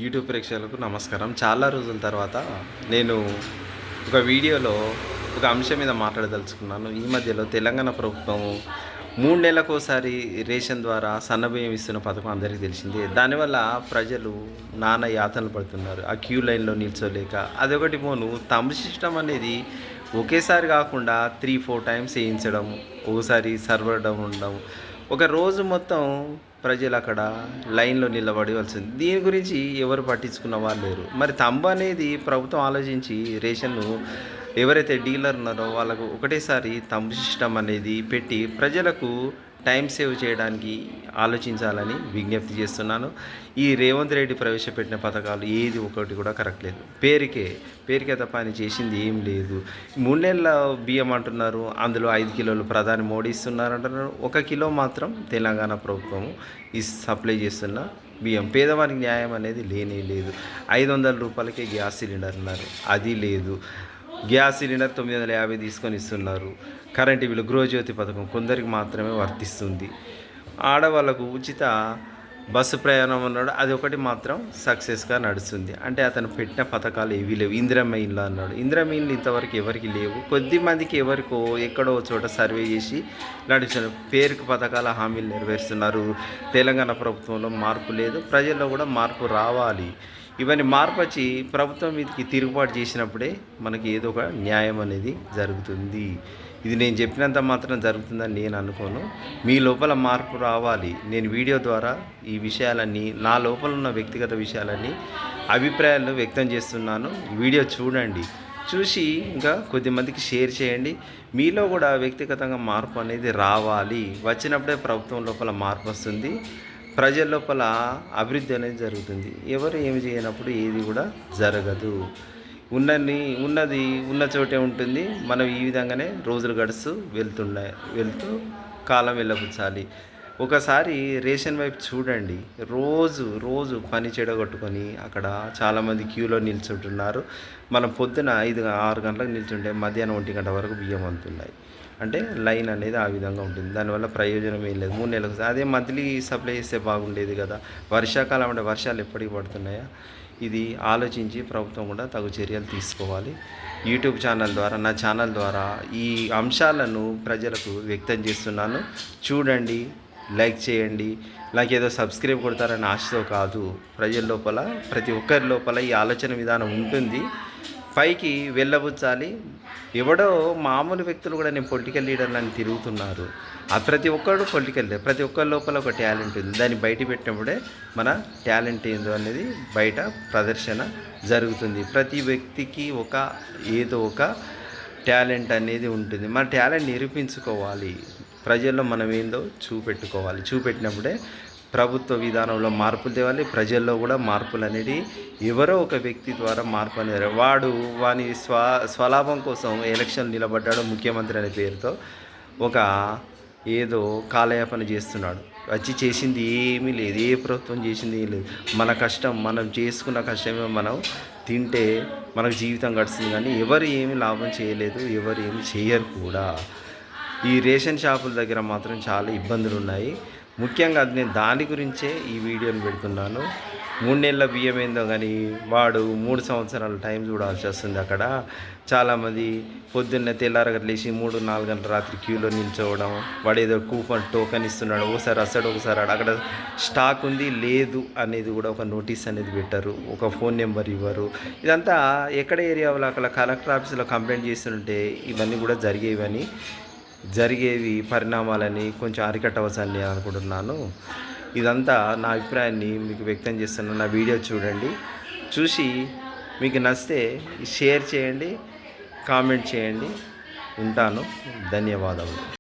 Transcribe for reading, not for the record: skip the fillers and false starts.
YouTube ప్రేక్షకులకు నమస్కారం. చాలా రోజుల తర్వాత నేను ఒక వీడియోలో ఒక అంశం మీద మాట్లాడదలుచుకున్నాను. ఈ మధ్యలో తెలంగాణ ప్రభుత్వం 3 నెలలకోసారి రేషన్ ద్వారా సన్నబియ్యం ఇస్తున్న పథకం అందరికీ తెలిసిందే. దానివల్ల ప్రజలు నానా యాతనలు పడుతున్నారు. ఆ క్యూ లైన్‌లో నిల్చోలేక. అదొకటి పోను థంబ్ సిస్టమ్ అనేది ఒకేసారి కాకుండా 3, 4 టైమ్స్ ఏయించడం, ఒకసారి సర్వర్ డౌన్ ఉండడం, ఒక రోజు మొత్తం ప్రజలు అక్కడ లైన్‌లో నిలబడవలసింది. దీని గురించి ఎవరు పట్టించుకున్న వాళ్ళు లేరు. మరి థంబ్ అనేది ప్రభుత్వం ఆలోచించి రేషన్‌ను ఎవరైతే డీలర్ ఉన్నారో వాళ్ళకు ఒకటేసారి థంబ్ సిస్టమ్ అనేది పెట్టి ప్రజలకు టైం సేవ్ చేయడానికి ఆలోచించాలని విజ్ఞప్తి చేస్తున్నాను. ఈ రేవంత్ రెడ్డి ప్రవేశపెట్టిన పథకాలు ఏది ఒకటి కూడా కరెక్ట్ లేదు. పేరుకే తప్ప ఆయన చేసింది ఏం లేదు. 3 నెలల బియ్యం అంటున్నారు. అందులో 5 కిలోలు ప్రధాని మోడీ ఇస్తున్నారు అంటున్నారు. 1 కిలో మాత్రం తెలంగాణ ప్రభుత్వం సప్లై చేస్తున్న బియ్యం. పేదవారికి న్యాయం అనేది లేనే లేదు. 500 రూపాయలకే గ్యాస్ సిలిండర్ అన్నారు, అది లేదు. గ్యాస్ సిలిండర్ 950 తీసుకొని ఇస్తున్నారు. కరెంటు బిల్లు గృహజ్యోతి పథకం కొందరికి మాత్రమే వర్తిస్తుంది. ఆడవాళ్ళకు ఉచిత బస్సు ప్రయాణం అన్నాడు, అది ఒకటి మాత్రం సక్సెస్గా నడుస్తుంది. అంటే అతను పెట్టిన పథకాలు ఏవీ లేవు. ఇందిరమ్మ ఇల్లు అన్నాడు, ఇందిరమ్మ ఇల్లు ఇంతవరకు ఎవరికి లేవు. కొద్ది మందికి ఎవరికో ఎక్కడో చోట సర్వే చేసి నడుస్తున్నారు. పేరుకు పథకాల హామీలు నెరవేరుస్తున్నారు. తెలంగాణ ప్రభుత్వంలో మార్పు లేదు, ప్రజల్లో కూడా మార్పు రావాలి. ఇవన్నీ మార్పు వచ్చి ప్రభుత్వం మీదకి తిరుగుబాటు చేసినప్పుడే మనకి ఏదో ఒక న్యాయం అనేది జరుగుతుంది. ఇది నేను చెప్పినంత మాత్రం జరుగుతుందని నేను అనుకోను. మీ లోపల మార్పు రావాలి. నేను వీడియో ద్వారా ఈ విషయాలన్నీ, నా లోపల ఉన్న వ్యక్తిగత విషయాలన్నీ, అభిప్రాయాలను వ్యక్తం చేస్తున్నాను. వీడియో చూడండి, చూసి ఇంకా కొద్దిమందికి షేర్ చేయండి. మీలో కూడా వ్యక్తిగతంగా మార్పు అనేది రావాలి. వచ్చినప్పుడే ప్రభుత్వం లోపల మార్పు వస్తుంది, ప్రజల లోపల అభివృద్ధి అనేది జరుగుతుంది. ఎవరు ఏమి చేయనప్పుడు ఏది కూడా జరగదు. ఉన్నది ఉన్న చోటే ఉంటుంది. మనం ఈ విధంగానే రోజులు గడుస్తూ వెళ్తూ కాలం వెళ్ళబుచ్చాలి. ఒకసారి రేషన్ వైపు చూడండి. రోజు పని చెడగొట్టుకొని అక్కడ చాలామంది క్యూలో నిల్చుంటున్నారు. మనం పొద్దున 5-6 గంటలకు నిల్చుంటే మధ్యాహ్నం 1 గంట వరకు బియ్యం అందుతున్నాయి. అంటే లైన్ అనేది ఆ విధంగా ఉంటుంది. దానివల్ల ప్రయోజనం ఏం లేదు. 3 నెలలకు అదే మంత్లీ సప్లై చేస్తే బాగుండేది కదా. వర్షాకాలం అంటే వర్షాలు ఎప్పటికి పడుతున్నాయా? ఇది ఆలోచించి ప్రభుత్వం కూడా తగు చర్యలు తీసుకోవాలి. యూట్యూబ్ ఛానల్ ద్వారా, నా ఛానల్ ద్వారా ఈ అంశాలను ప్రజలకు వ్యక్తం చేస్తున్నాను. చూడండి, లైక్ చేయండి. నాకేదో సబ్స్క్రైబ్ కొడతారని ఆశతో కాదు. ప్రజల లోపల, ప్రతి ఒక్కరి లోపల ఈ ఆలోచన విధానం ఉంటుంది. పైకి వెళ్ళబుచ్చాలి. ఎవడో మామూలు వ్యక్తులు కూడా నేను పొలిటికల్ లీడర్లని తిరుగుతున్నారు. ప్రతి ఒక్కరు ప్రతి ఒక్కరి లోపల ఒక టాలెంట్ ఉంది. దాన్ని బయట పెట్టినప్పుడే మన టాలెంట్ ఏందో అనేది బయట ప్రదర్శన జరుగుతుంది. ప్రతి వ్యక్తికి ఏదో ఒక టాలెంట్ అనేది ఉంటుంది. మన టాలెంట్ నిరూపించుకోవాలి. ప్రజల్లో మనం ఏందో చూపెట్టినప్పుడే ప్రభుత్వ విధానంలో మార్పులు తేవాలి. ప్రజల్లో కూడా మార్పులు అనేది ఎవరో ఒక వ్యక్తి ద్వారా మార్పు అనేది వాని స్వలాభం కోసం ఎలక్షన్ నిలబడ్డాడు ముఖ్యమంత్రి అనే పేరుతో ఏదో కాలయాపన చేస్తున్నాడు. వచ్చి చేసింది ఏమీ లేదు. ఏ ప్రభుత్వం చేసింది ఏమీ లేదు. మన కష్టం, మనం చేసుకున్న కష్టమే మనం తింటే మనకు జీవితం గడుస్తుంది. కానీ ఎవరు ఏమి లాభం చేయలేదు, ఎవరు ఏమి చేయరు కూడా. ఈ రేషన్ షాపుల దగ్గర మాత్రం చాలా ఇబ్బందులు ఉన్నాయి. ముఖ్యంగా నేను దాని గురించే ఈ వీడియోని పెడుతున్నాను. 3 నెలల బియ్యం ఏందో కానీ వాడు 3 సంవత్సరాల టైం చూడాల్సి వస్తుంది. అక్కడ చాలామంది పొద్దున్నే తెల్లారగట్ల లేచి 3-4 గంటల రాత్రి క్యూలో నిల్చోవడం. వాడు ఏదో టోకెన్ ఇస్తున్నాడు, ఒకసారి వస్తాడు, ఒకసారి అక్కడ స్టాక్ ఉంది లేదు అనేది కూడా ఒక నోటీస్ అనేది పెట్టరు, ఒక ఫోన్ నెంబర్ ఇవ్వరు. ఇదంతా ఎక్కడ ఏరియాలో అక్కడ కలెక్టర్ ఆఫీస్లో కంప్లైంట్ చేస్తుంటే ఇవన్నీ కూడా జరిగేవి పరిణామాలని కొంచెం అరికట్టవచ్చని అనుకుంటున్నాను. ఇదంతా నా అభిప్రాయాన్ని మీకు వ్యక్తం చేస్తున్నాను. నా వీడియో చూడండి, చూసి మీకు నచ్చితే షేర్ చేయండి, కామెంట్ చేయండి. ఉంటాను. ధన్యవాదములు.